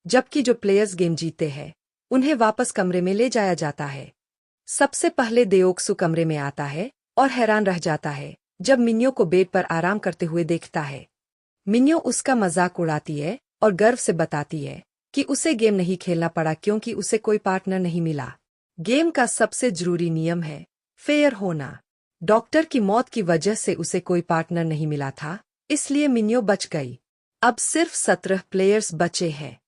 जबकि जो players game जीते हैं उन्हें वापस कमरे में ले जाया जाता है। सबसे पहले देओक्सु कमरे में आता है और हैरान रह जाता है जब मिन्यो को बेड पर आराम करते हुए देखता है। मिन्यो उसका मजाक उड़ाती है और गर्व से बताती है कि उसे गेम नहीं खेलना पड़ा क्योंकि उसे कोई पार्टनर नहीं मिला। गेम का सबसे जरूरी नियम है फेयर होना। डॉक्टर की मौत की वजह से उसे कोई पार्टनर नहीं मिला था, इसलिए मिन्यो बच गई। अब सिर्फ 17 प्लेयर्स बचे हैं।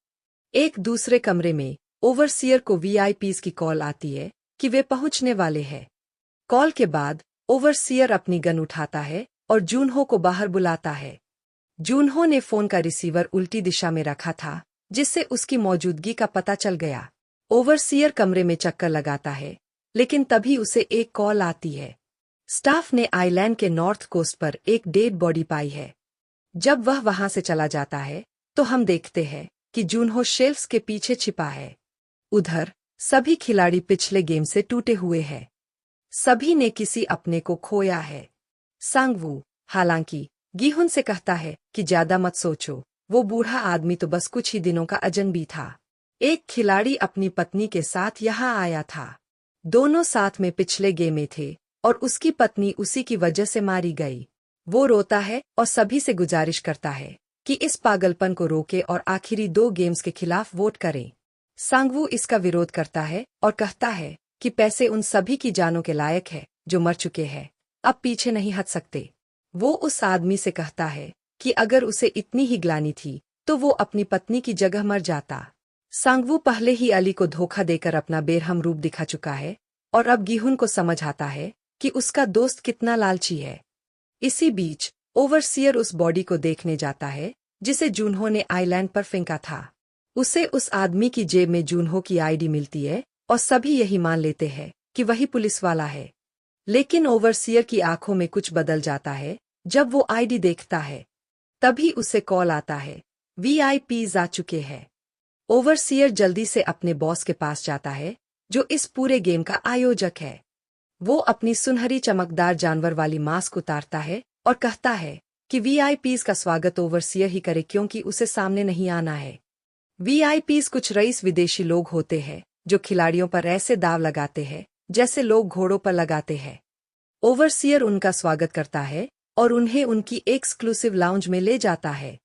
एक दूसरे कमरे में ओवरसियर को वीआईपीज की कॉल आती है कि वे पहुंचने वाले हैं। कॉल के बाद ओवरसियर अपनी गन उठाता है और जूनहो को बाहर बुलाता है। जूनहो ने फोन का रिसीवर उल्टी दिशा में रखा था, जिससे उसकी मौजूदगी का पता चल गया। ओवरसियर कमरे में चक्कर लगाता है, लेकिन तभी उसे एक कॉल आती है। स्टाफ ने आइलैंड के नॉर्थ कोस्ट पर एक डेड बॉडी पाई है। जब वह वहां से चला जाता है तो हम देखते हैं कि जूनहो शेल्फ्स के पीछे छिपा है। उधर सभी खिलाड़ी पिछले गेम से टूटे हुए हैं। सभी ने किसी अपने को खोया है। सांगवू, हालांकि, गीहुन से कहता है कि ज्यादा मत सोचो, वो बूढ़ा आदमी तो बस कुछ ही दिनों का अजनबी था। एक खिलाड़ी अपनी पत्नी के साथ यहाँ आया था। दोनों साथ में पिछले गेम में थे और उसकी पत्नी उसी की वजह से मारी गई। वो रोता है और सभी से गुजारिश करता है कि इस पागलपन को रोके और आखिरी 2 गेम्स के खिलाफ वोट करें। सांगवू इसका विरोध करता है और कहता है कि पैसे उन सभी की जानों के लायक है जो मर चुके हैं, अब पीछे नहीं हट सकते। वो उस आदमी से कहता है कि अगर उसे इतनी ही ग्लानि थी तो वो अपनी पत्नी की जगह मर जाता। सांगवू पहले ही अली को धोखा देकर अपना बेरहम रूप दिखा चुका है और अब गीहुन को समझ आता है कि उसका दोस्त कितना लालची है। इसी बीच ओवरसियर उस बॉडी को देखने जाता है जिसे जूनहो ने आइलैंड पर फेंका था। उसे उस आदमी की जेब में जूनहो की आईडी मिलती है और सभी यही मान लेते हैं कि वही पुलिस वाला है। लेकिन ओवरसियर की आंखों में कुछ बदल जाता है जब वो आईडी देखता है। तभी उसे कॉल आता है, वीआईपीज आ चुके हैं। ओवरसियर जल्दी से अपने बॉस के पास जाता है जो इस पूरे गेम का आयोजक है। वो अपनी सुनहरी चमकदार जानवर वाली मास्क उतारता है और कहता है कि वीआईपीज का स्वागत ओवरसियर ही करे क्योंकि उसे सामने नहीं आना है। वीआईपीज कुछ रईस विदेशी लोग होते हैं जो खिलाड़ियों पर ऐसे दाव लगाते हैं जैसे लोग घोड़ों पर लगाते हैं। ओवरसियर उनका स्वागत करता है और उन्हें उनकी एक्सक्लूसिव लाउंज में ले जाता है।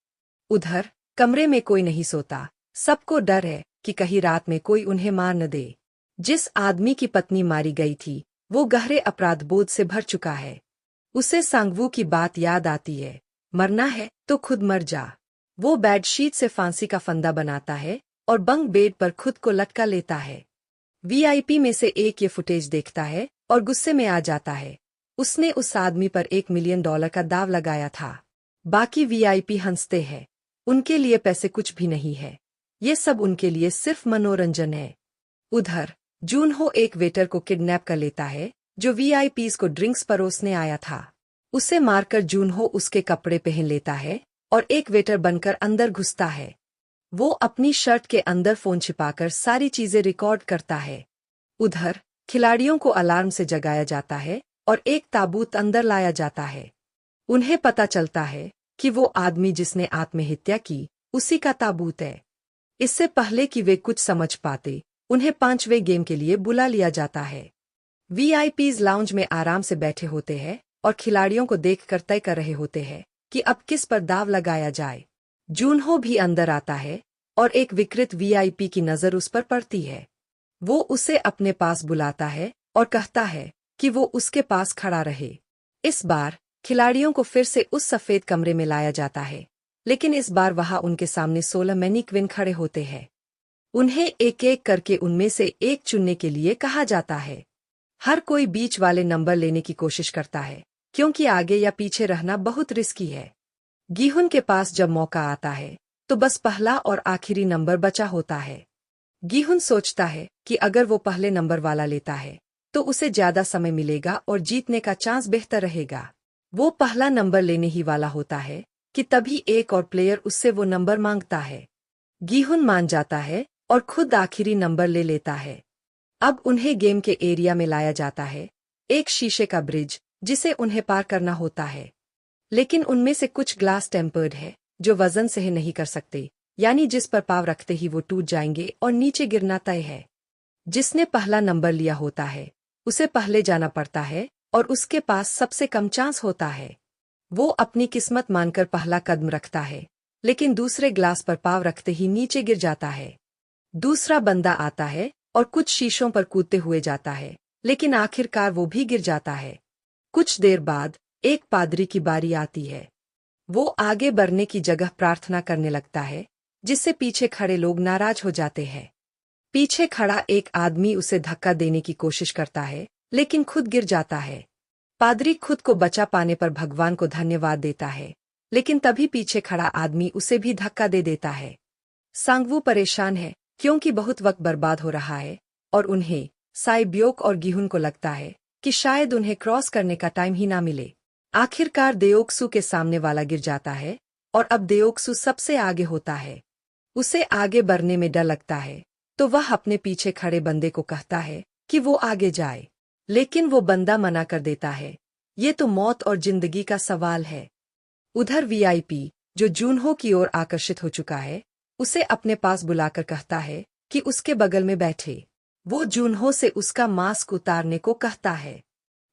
उधर कमरे में कोई नहीं सोता, सबको डर है कि कहीं रात में कोई उन्हें मार न दे। जिस आदमी की पत्नी मारी गई थी वो गहरे अपराध बोध से भर चुका है। उसे सांगवू की बात याद आती है, मरना है तो खुद मर जा। वो बेडशीट से फांसी का फंदा बनाता है और बंक बेड पर खुद को लटका लेता है। वीआईपी में से एक ये फुटेज देखता है और गुस्से में आ जाता है। उसने उस आदमी पर $1 मिलियन का दाव लगाया था। बाकी वीआईपी हंसते हैं, उनके लिए पैसे कुछ भी नहीं है, ये सब उनके लिए सिर्फ मनोरंजन है। उधर जूनहो एक वेटर को किडनैप कर लेता है जो वीआईपीज को ड्रिंक्स परोसने आया था। उसे मारकर जूनहो उसके कपड़े पहन लेता है और एक वेटर बनकर अंदर घुसता है। वो अपनी शर्ट के अंदर फोन छिपाकर सारी चीजें रिकॉर्ड करता है। उधर खिलाड़ियों को अलार्म से जगाया जाता है और एक ताबूत अंदर लाया जाता है। उन्हें पता चलता है कि वो आदमी जिसने आत्महत्या की उसी का ताबूत है। इससे पहले कि वे कुछ समझ पाते उन्हें 5वें गेम के लिए बुला लिया जाता है। वीआईपीज लाउंज में आराम से बैठे होते हैं और खिलाड़ियों को देखकर तय कर रहे होते हैं कि अब किस पर दाव लगाया जाए। जूनहो भी अंदर आता है और एक विकृत वीआईपी की नजर उस पर पड़ती है। वो उसे अपने पास बुलाता है और कहता है कि वो उसके पास खड़ा रहे। इस बार खिलाड़ियों को फिर से उस सफेद कमरे में लाया जाता है, लेकिन इस बार वहां उनके सामने 16 मैनीक्विन खड़े होते हैं। उन्हें एक एक करके उनमें से एक चुनने के लिए कहा जाता है। हर कोई बीच वाले नंबर लेने की कोशिश करता है क्योंकि आगे या पीछे रहना बहुत रिस्की है। गीहुन के पास जब मौका आता है तो बस पहला और आखिरी नंबर बचा होता है। गीहुन सोचता है कि अगर वो पहले नंबर वाला लेता है तो उसे ज्यादा समय मिलेगा और जीतने का चांस बेहतर रहेगा। वो पहला नंबर लेने ही वाला होता है कि तभी एक और प्लेयर उससे वो नंबर मांगता है। गीहुन मान जाता है और खुद आखिरी नंबर ले लेता है। अब उन्हें गेम के एरिया में लाया जाता है, एक शीशे का ब्रिज जिसे उन्हें पार करना होता है। लेकिन उनमें से कुछ ग्लास टेम्पर्ड है जो वजन सह नहीं कर सकते, यानी जिस पर पाँव रखते ही वो टूट जाएंगे और नीचे गिरना तय है। जिसने पहला नंबर लिया होता है उसे पहले जाना पड़ता है और उसके पास सबसे कम चांस होता है। वो अपनी किस्मत मानकर पहला कदम रखता है, लेकिन दूसरे ग्लास पर पाँव रखते ही नीचे गिर जाता है। दूसरा बंदा आता है और कुछ शीशों पर कूदते हुए जाता है, लेकिन आखिरकार वो भी गिर जाता है। कुछ देर बाद एक पादरी की बारी आती है। वो आगे बढ़ने की जगह प्रार्थना करने लगता है, जिससे पीछे खड़े लोग नाराज हो जाते हैं। पीछे खड़ा एक आदमी उसे धक्का देने की कोशिश करता है, लेकिन खुद गिर जाता है। पादरी खुद को बचा पाने पर भगवान को धन्यवाद देता है, लेकिन तभी पीछे खड़ा आदमी उसे भी धक्का दे देता है। सांगवू परेशान है क्योंकि बहुत वक्त बर्बाद हो रहा है और उन्हें साइब्योक और गिहुन को लगता है कि शायद उन्हें क्रॉस करने का टाइम ही ना मिले। आखिरकार देओक्सू के सामने वाला गिर जाता है और अब देओक्सू सबसे आगे होता है। उसे आगे बढ़ने में डर लगता है, तो वह अपने पीछे खड़े बंदे को कहता है कि वो आगे जाए, लेकिन वो बंदा मना कर देता है। ये तो मौत और जिंदगी का सवाल है। उधर वीआईपी, जो जूनहो की ओर आकर्षित हो चुका है, उसे अपने पास बुलाकर कहता है कि उसके बगल में बैठे। वो जूनहो से उसका मास्क उतारने को कहता है।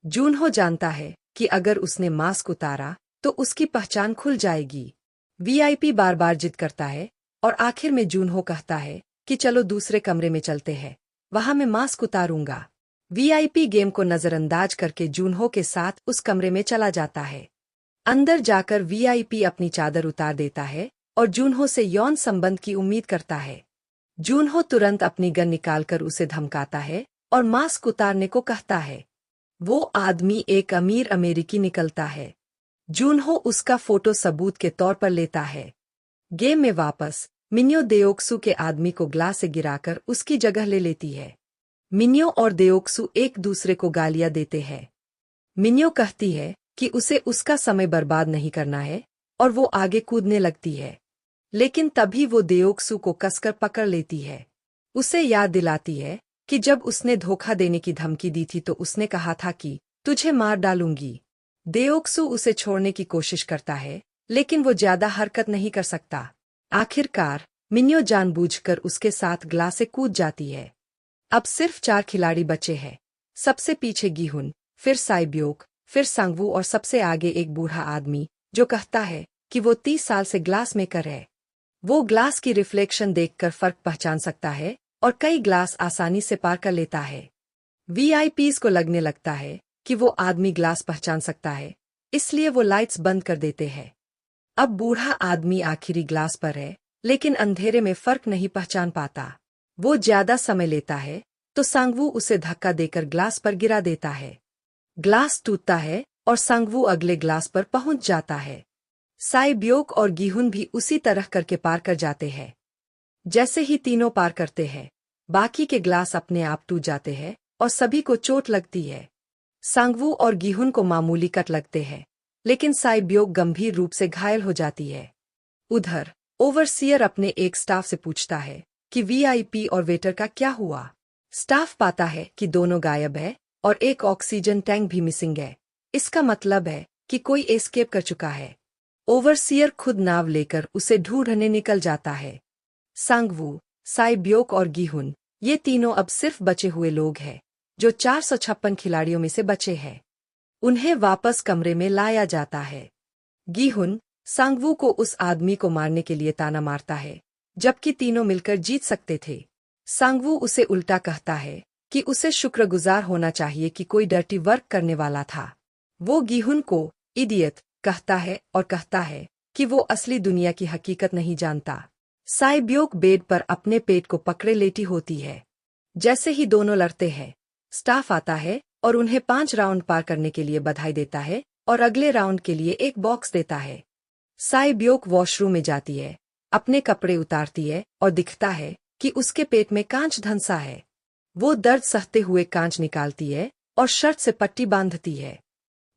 जूनहो जानता है कि अगर उसने मास्क उतारा तो उसकी पहचान खुल जाएगी। वीआईपी बार बार जिद करता है और आखिर में जूनहो कहता है कि चलो दूसरे कमरे में चलते हैं, वहां मैं मास्क उतारूंगा। वीआईपी गेम को नजरअंदाज करके जूनहो के साथ उस कमरे में चला जाता है। अंदर जाकर वीआईपी अपनी चादर उतार देता है और जूनहो से यौन संबंध की उम्मीद करता है। जूनहो तुरंत अपनी गन निकालकर उसे धमकाता है और मास्क उतारने को कहता है। वो आदमी एक अमीर अमेरिकी निकलता है। जूनहो उसका फोटो सबूत के तौर पर लेता है। गेम में वापस मिन्यो देओक्सू के आदमी को ग्लास से गिराकर उसकी जगह ले लेती है। मिन्यो और देओक्सू एक दूसरे को गालियां देते हैं। मिन्यो कहती है कि उसे उसका समय बर्बाद नहीं करना है और वो आगे कूदने लगती है, लेकिन तभी वो देओक्सू को कसकर पकड़ लेती है। उसे याद दिलाती है कि जब उसने धोखा देने की धमकी दी थी तो उसने कहा था कि तुझे मार डालूंगी। देओक्सू उसे छोड़ने की कोशिश करता है, लेकिन वो ज्यादा हरकत नहीं कर सकता। आखिरकार मिन्यो जानबूझकर उसके साथ ग्लास से कूद जाती है। अब सिर्फ 4 खिलाड़ी बचे हैं। सबसे पीछे गिहुन, फिर साइब्योक, फिर सांगवू और सबसे आगे एक बूढ़ा आदमी, जो कहता है कि वो 30 साल से ग्लास मेकर है। वो ग्लास की रिफ्लेक्शन देखकर फर्क पहचान सकता है और कई ग्लास आसानी से पार कर लेता है। वीआईपीज को लगने लगता है कि वो आदमी ग्लास पहचान सकता है, इसलिए वो लाइट्स बंद कर देते हैं। अब बूढ़ा आदमी आखिरी ग्लास पर है, लेकिन अंधेरे में फर्क नहीं पहचान पाता। वो ज्यादा समय लेता है तो सांगवू उसे धक्का देकर ग्लास पर गिरा देता है। ग्लास टूटता है और सांगवू अगले ग्लास पर पहुंच जाता है। साइब्योक और गिहुन भी उसी तरह करके पार कर जाते हैं। जैसे ही तीनों पार करते हैं, बाकी के ग्लास अपने आप टूट जाते हैं और सभी को चोट लगती है। सांगवू और गिहुन को मामूली कट लगते हैं, लेकिन साइब्योक गंभीर रूप से घायल हो जाती है। उधर ओवरसियर अपने एक स्टाफ से पूछता है कि वीआईपी और वेटर का क्या हुआ। स्टाफ पाता है कि दोनों गायब है और एक ऑक्सीजन टैंक भी मिसिंग है। इसका मतलब है कि कोई एस्केप कर चुका है। ओवरसियर खुद नाव लेकर उसे ढूंढने निकल जाता है। सांगवू, साइब्योक और गिहुन, ये तीनों अब सिर्फ बचे हुए लोग हैं, जो 456 खिलाड़ियों में से बचे हैं। उन्हें वापस कमरे में लाया जाता है। गिहुन सांगवू को उस आदमी को मारने के लिए ताना मारता है, जबकि तीनों मिलकर जीत सकते थे। सांगवू उसे उल्टा कहता है कि उसे शुक्रगुजार होना चाहिए कि कोई डर्टी वर्क करने वाला था। वो गिहुन को इडियट कहता है और कहता है कि वो असली दुनिया की हकीकत नहीं जानता। साइब्योक बेड पर अपने पेट को पकड़े लेटी होती है। जैसे ही दोनों लड़ते हैं, स्टाफ आता है और उन्हें 5 राउंड पार करने के लिए बधाई देता है और अगले राउंड के लिए एक बॉक्स देता है। साइब्योक वॉशरूम में जाती है, अपने कपड़े उतारती है और दिखता है कि उसके पेट में कांच धंसा है। वो दर्द सहते हुए कांच निकालती है और शर्ट से पट्टी बांधती है।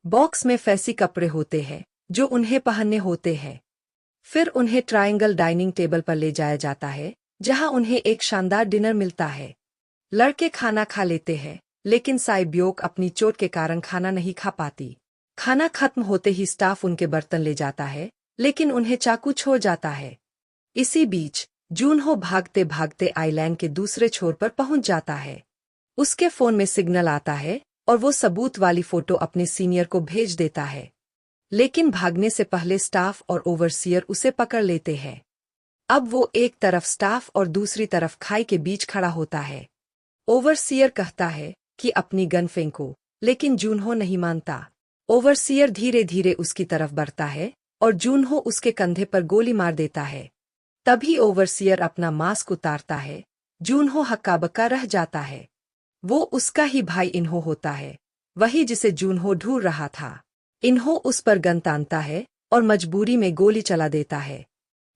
बॉक्स में फैंसी कपड़े होते हैं जो उन्हें पहनने होते हैं। फिर उन्हें ट्रायंगल डाइनिंग टेबल पर ले जाया जाता है, जहां उन्हें एक शानदार डिनर मिलता है। लड़के खाना खा लेते हैं, लेकिन साइब्योक अपनी चोट के कारण खाना नहीं खा पाती। खाना खत्म होते ही स्टाफ उनके बर्तन ले जाता है, लेकिन उन्हें चाकू छोड़ जाता है। इसी बीच जूनहो भागते भागते आइलैंड के दूसरे छोर पर पहुंच जाता है। उसके फोन में सिग्नल आता है और वो सबूत वाली फोटो अपने सीनियर को भेज देता है। लेकिन भागने से पहले स्टाफ और ओवरसियर उसे पकड़ लेते हैं। अब वो एक तरफ स्टाफ और दूसरी तरफ खाई के बीच खड़ा होता है। ओवरसियर कहता है कि अपनी गन फेंको, लेकिन जूनहो नहीं मानता। ओवरसियर धीरे धीरे उसकी तरफ बढ़ता है और जूनहो उसके कंधे पर गोली मार देता है। तभी ओवरसियर अपना मास्क उतारता है। जूनहो हक्का बक्का रह जाता है। वो उसका ही भाई इन्हो होता है, वही जिसे जूनहो ढूंढ रहा था। इन्हो उस पर गन तानता है और मजबूरी में गोली चला देता है।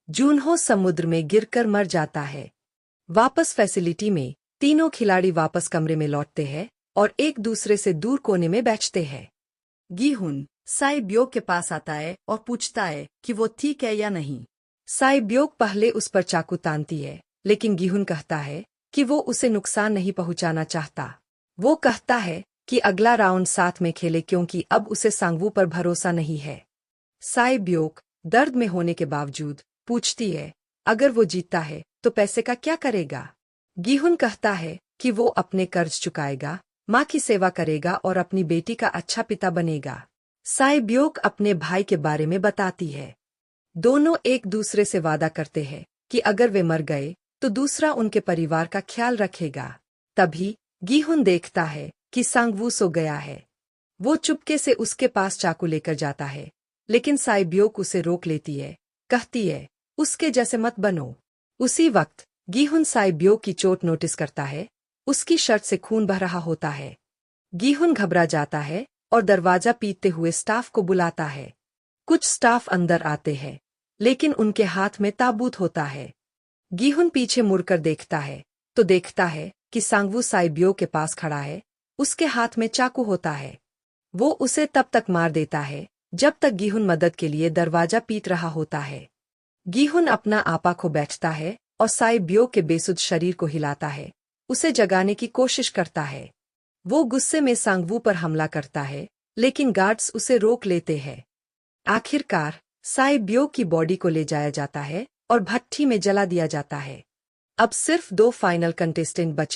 जूनहो समुद्र में गिरकर मर जाता है। वापस फैसिलिटी में तीनों खिलाड़ी वापस कमरे में लौटते हैं और एक दूसरे से दूर कोने में बैठते हैं। गीहुन साइब्योक के पास आता है और पूछता है कि वो ठीक है या नहीं। साइब्योक पहले उस पर चाकू तानती है, लेकिन गीहुन कहता है कि वो उसे नुकसान नहीं पहुंचाना चाहता। वो कहता है कि अगला राउंड साथ में खेले क्योंकि अब उसे सांगवू पर भरोसा नहीं है। साइब्योक दर्द में होने के बावजूद पूछती है, अगर वो जीतता है तो पैसे का क्या करेगा? गीहुन कहता है कि वो अपने कर्ज चुकाएगा, माँ की सेवा करेगा और अपनी बेटी का अच्छा पिता बनेगा। साइब्योक अपने भाई के बारे में बताती है। दोनों एक दूसरे से वादा करते हैं कि अगर वे मर गए तो दूसरा उनके परिवार का ख्याल रखेगा। तभी गीहुन देखता है कि सांगवू सो गया है। वो चुपके से उसके पास चाकू लेकर जाता है, लेकिन साइब्योक उसे रोक लेती है, कहती है, उसके जैसे मत बनो। उसी वक्त गीहुन साइब्योक की चोट नोटिस करता है। उसकी शर्ट से खून बह रहा होता है। गीहुन घबरा जाता है और दरवाजा पीटते हुए स्टाफ को बुलाता है। कुछ स्टाफ अंदर आते हैं, लेकिन उनके हाथ में ताबूत होता है। गीहुन पीछे मुड़कर देखता है तो देखता है कि सांगवू साइब्योक के पास खड़ा है। उसके हाथ में चाकू होता है। वो उसे तब तक मार देता है जब तक गीहुन मदद के लिए दरवाजा पीट रहा होता है। गीहुन अपना आपा खो बैठता है और साइब्योक के बेसुध शरीर को हिलाता है, उसे जगाने की कोशिश करता है। वो गुस्से में सांगवू पर हमला करता है, लेकिन गार्ड्स उसे रोक लेते हैं। आखिरकार साइब्योक की बॉडी को ले जाया जाता है और भट्ठी में जला दिया जाता है। अब सिर्फ 2 फाइनल कंटेस्टेंट बचे